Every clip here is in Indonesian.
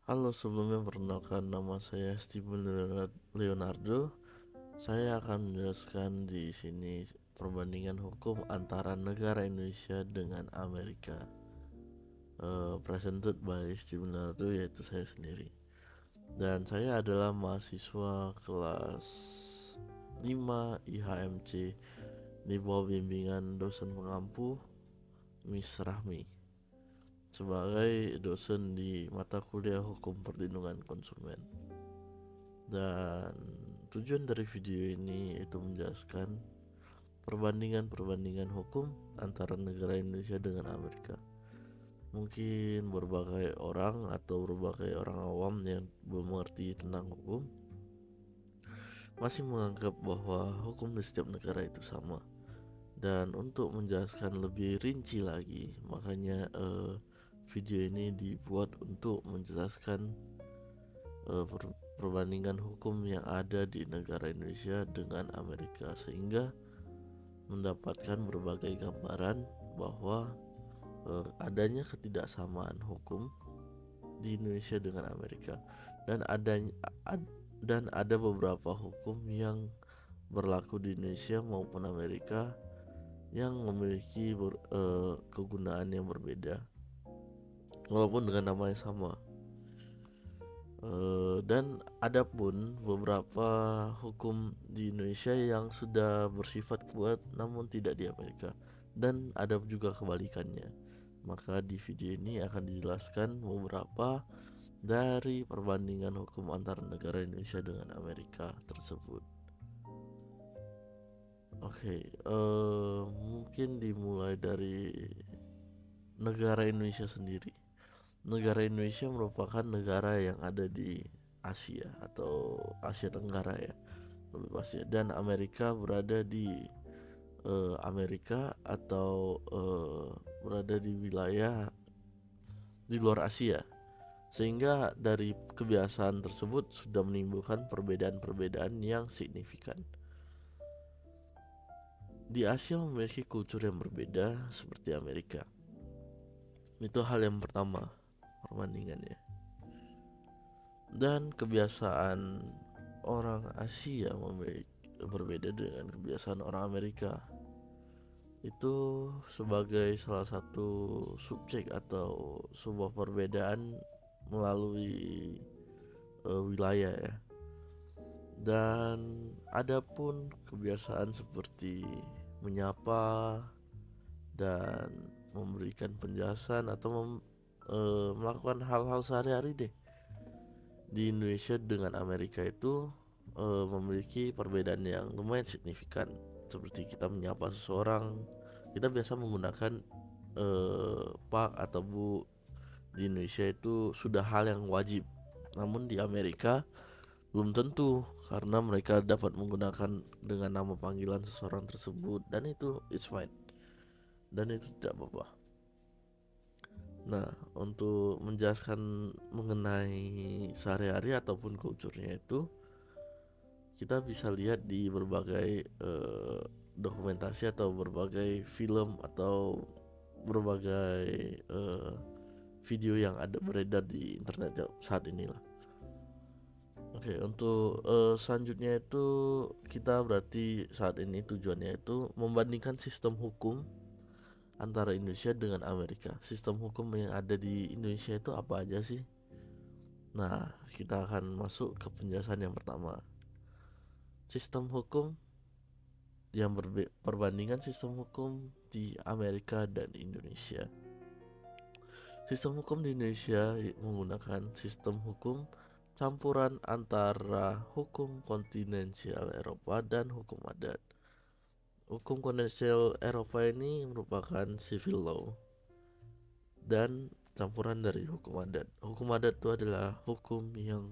Halo, sebelumnya perkenalkan nama saya Steven Leonardo. Saya akan menjelaskan di sini perbandingan hukum antara negara Indonesia dengan Amerika. Presented by Steven Leonardo, yaitu saya sendiri. Dan saya adalah mahasiswa kelas 5 IHMC di bawah bimbingan dosen pengampu Miss Rahmi sebagai dosen di mata kuliah Hukum Perlindungan Konsumen. Dan tujuan dari video ini yaitu menjelaskan perbandingan hukum antara negara Indonesia dengan Amerika. Mungkin berbagai orang atau berbagai orang awam yang belum mengerti tentang hukum masih menganggap bahwa hukum di setiap negara itu sama. Dan untuk menjelaskan lebih rinci lagi, makanya video ini dibuat untuk menjelaskan perbandingan hukum yang ada di negara Indonesia dengan Amerika, sehingga mendapatkan berbagai gambaran bahwa adanya ketidaksamaan hukum di Indonesia dengan Amerika, dan ada beberapa hukum yang berlaku di Indonesia maupun Amerika yang memiliki kegunaan yang berbeda walaupun dengan nama yang sama. Dan ada pun beberapa hukum di Indonesia yang sudah bersifat kuat namun tidak di Amerika, dan ada juga kebalikannya. Maka di video ini akan dijelaskan beberapa dari perbandingan hukum antara negara Indonesia dengan Amerika tersebut. Mungkin dimulai dari negara Indonesia sendiri. Negara Indonesia merupakan negara yang ada di Asia atau Asia Tenggara ya, lebih pasti. Dan Amerika berada di Amerika atau berada di wilayah di luar Asia, sehingga dari kebiasaan tersebut sudah menimbulkan perbedaan-perbedaan yang signifikan. Di Asia memiliki kultur yang berbeda seperti Amerika. Itu hal yang pertama perbandingannya. Dan kebiasaan orang Asia berbeda dengan kebiasaan orang Amerika. Itu sebagai salah satu subjek atau sebuah perbedaan melalui wilayah ya. Dan ada pun kebiasaan seperti menyapa dan memberikan penjelasan atau melakukan hal-hal sehari-hari deh di Indonesia dengan Amerika itu memiliki perbedaan yang lumayan signifikan. Seperti kita menyapa seseorang, kita biasa menggunakan Pak atau Bu. Di Indonesia itu sudah hal yang wajib, namun di Amerika belum tentu, karena mereka dapat menggunakan dengan nama panggilan seseorang tersebut, dan itu it's fine, dan itu tidak apa-apa. Nah, untuk menjelaskan mengenai sehari-hari ataupun kulturnya itu, kita bisa lihat di berbagai dokumentasi atau berbagai film atau berbagai video yang ada beredar di internet saat inilah. Untuk selanjutnya itu kita berarti saat ini tujuannya itu membandingkan sistem hukum antara Indonesia dengan Amerika. Sistem hukum yang ada di Indonesia itu apa aja sih? Nah, kita akan masuk ke penjelasan yang pertama. Sistem hukum perbandingan sistem hukum di Amerika dan Indonesia. Sistem hukum di Indonesia menggunakan sistem hukum campuran antara hukum kontinensial Eropa dan hukum adat. Hukum kontinensial Eropa ini merupakan civil law dan campuran dari hukum adat. Hukum adat itu adalah hukum yang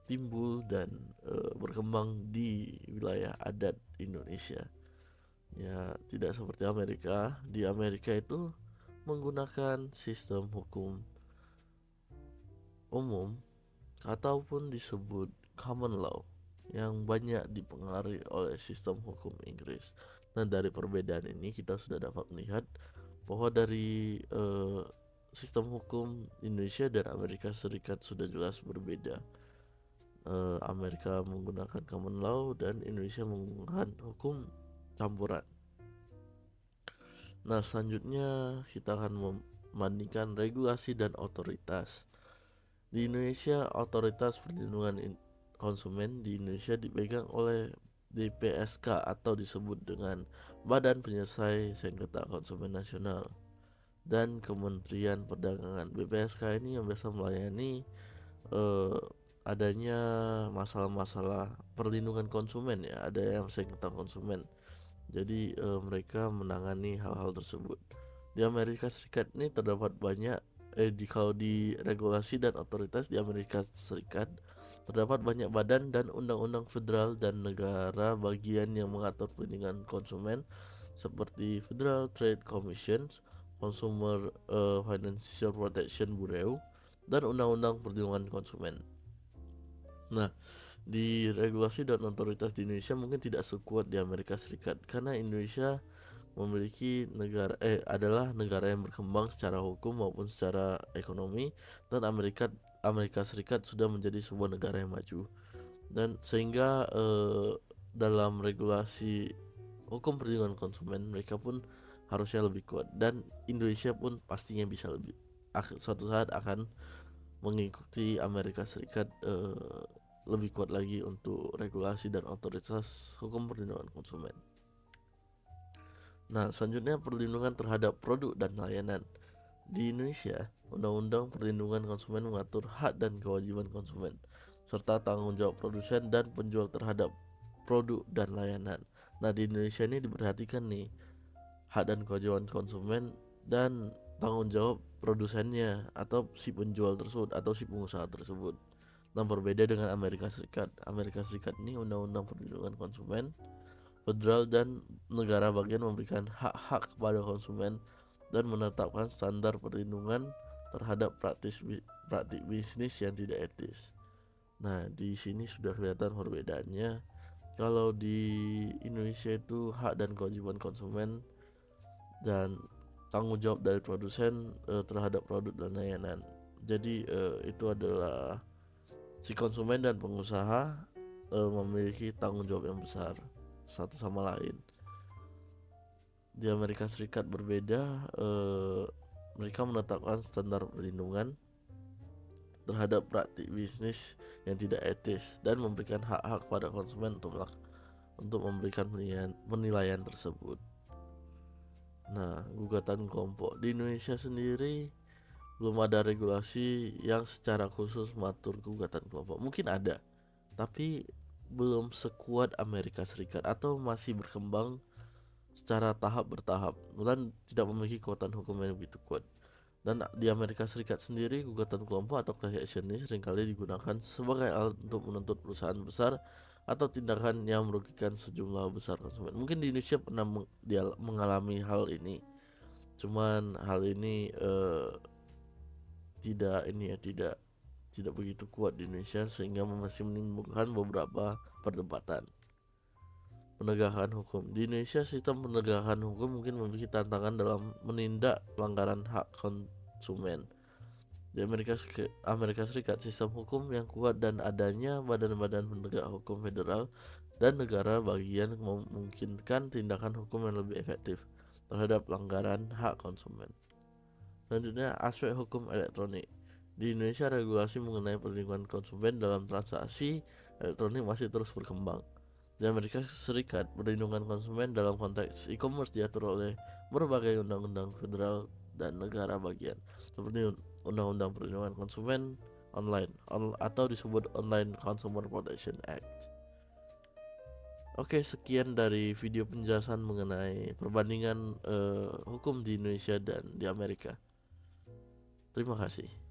timbul dan berkembang di wilayah adat Indonesia. Ya, tidak seperti Amerika. Di Amerika itu menggunakan sistem hukum umum ataupun disebut common law yang banyak dipengaruhi oleh sistem hukum Inggris. Nah, dari perbedaan ini kita sudah dapat melihat bahwa dari sistem hukum Indonesia dan Amerika Serikat sudah jelas berbeda. Amerika menggunakan common law dan Indonesia menggunakan hukum campuran. Nah, selanjutnya kita akan membandingkan regulasi dan otoritas. Di Indonesia, otoritas perlindungan konsumen di Indonesia dipegang oleh BPSK atau disebut dengan Badan Penyelesai Sengketa Konsumen Nasional dan Kementerian Perdagangan. BPSK ini yang biasa melayani adanya masalah-masalah perlindungan konsumen ya, ada yang sengketa konsumen. Jadi mereka menangani hal-hal tersebut. Di Amerika Serikat ini terdapat banyak kalau di regulasi dan otoritas di Amerika Serikat terdapat banyak badan dan undang-undang federal dan negara bagian yang mengatur perlindungan konsumen seperti Federal Trade Commission, Consumer Financial Protection Bureau, dan undang-undang perlindungan konsumen. Nah, di regulasi dan otoritas di Indonesia mungkin tidak sekuat di Amerika Serikat karena Indonesia memiliki adalah negara yang berkembang secara hukum maupun secara ekonomi, dan Amerika Serikat sudah menjadi sebuah negara yang maju, dan sehingga dalam regulasi hukum perlindungan konsumen mereka pun harusnya lebih kuat, dan Indonesia pun pastinya bisa suatu saat akan mengikuti Amerika Serikat lebih kuat lagi untuk regulasi dan otoritas hukum perlindungan konsumen. Nah, selanjutnya perlindungan terhadap produk dan layanan. Di Indonesia, Undang-Undang Perlindungan Konsumen mengatur hak dan kewajiban konsumen serta tanggung jawab produsen dan penjual terhadap produk dan layanan. Nah, di Indonesia ini diperhatikan nih hak dan kewajiban konsumen dan tanggung jawab produsennya atau si penjual tersebut atau si pengusaha tersebut. Nah, berbeda dengan Amerika Serikat. Amerika Serikat ini undang-undang perlindungan konsumen federal dan negara bagian memberikan hak-hak kepada konsumen dan menetapkan standar perlindungan terhadap praktik bisnis yang tidak etis. Nah, di sini sudah kelihatan perbedaannya. Kalau di Indonesia itu hak dan kewajiban konsumen dan tanggung jawab dari produsen terhadap produk dan layanan. Jadi itu adalah si konsumen dan pengusaha memiliki tanggung jawab yang besar satu sama lain. Di Amerika Serikat berbeda, mereka menetapkan standar perlindungan terhadap praktik bisnis yang tidak etis dan memberikan hak-hak kepada konsumen untuk memberikan penilaian tersebut. Nah, gugatan kelompok di Indonesia sendiri belum ada regulasi yang secara khusus mengatur gugatan kelompok. Mungkin ada, tapi belum sekuat Amerika Serikat atau masih berkembang secara bertahap dan tidak memiliki kekuatan hukum yang begitu kuat. Dan di Amerika Serikat sendiri gugatan kelompok atau class action ini seringkali digunakan sebagai alat untuk menuntut perusahaan besar atau tindakan yang merugikan sejumlah besar konsumen. Mungkin di Indonesia pernah mengalami hal ini, cuman hal ini tidak begitu kuat di Indonesia sehingga masih menimbulkan beberapa perdebatan. Penegakan hukum di Indonesia, sistem penegakan hukum mungkin memiliki tantangan dalam menindak pelanggaran hak konsumen. Di Amerika Serikat, sistem hukum yang kuat dan adanya badan-badan penegak hukum federal dan negara bagian memungkinkan tindakan hukum yang lebih efektif terhadap pelanggaran hak konsumen. Selanjutnya, aspek hukum elektronik. Di Indonesia, regulasi mengenai perlindungan konsumen dalam transaksi elektronik masih terus berkembang. Di Amerika Serikat, perlindungan konsumen dalam konteks e-commerce diatur oleh berbagai undang-undang federal dan negara bagian, seperti Undang-Undang Perlindungan Konsumen Online atau disebut Online Consumer Protection Act. Oke, sekian dari video penjelasan mengenai perbandingan hukum di Indonesia dan di Amerika. Terima kasih.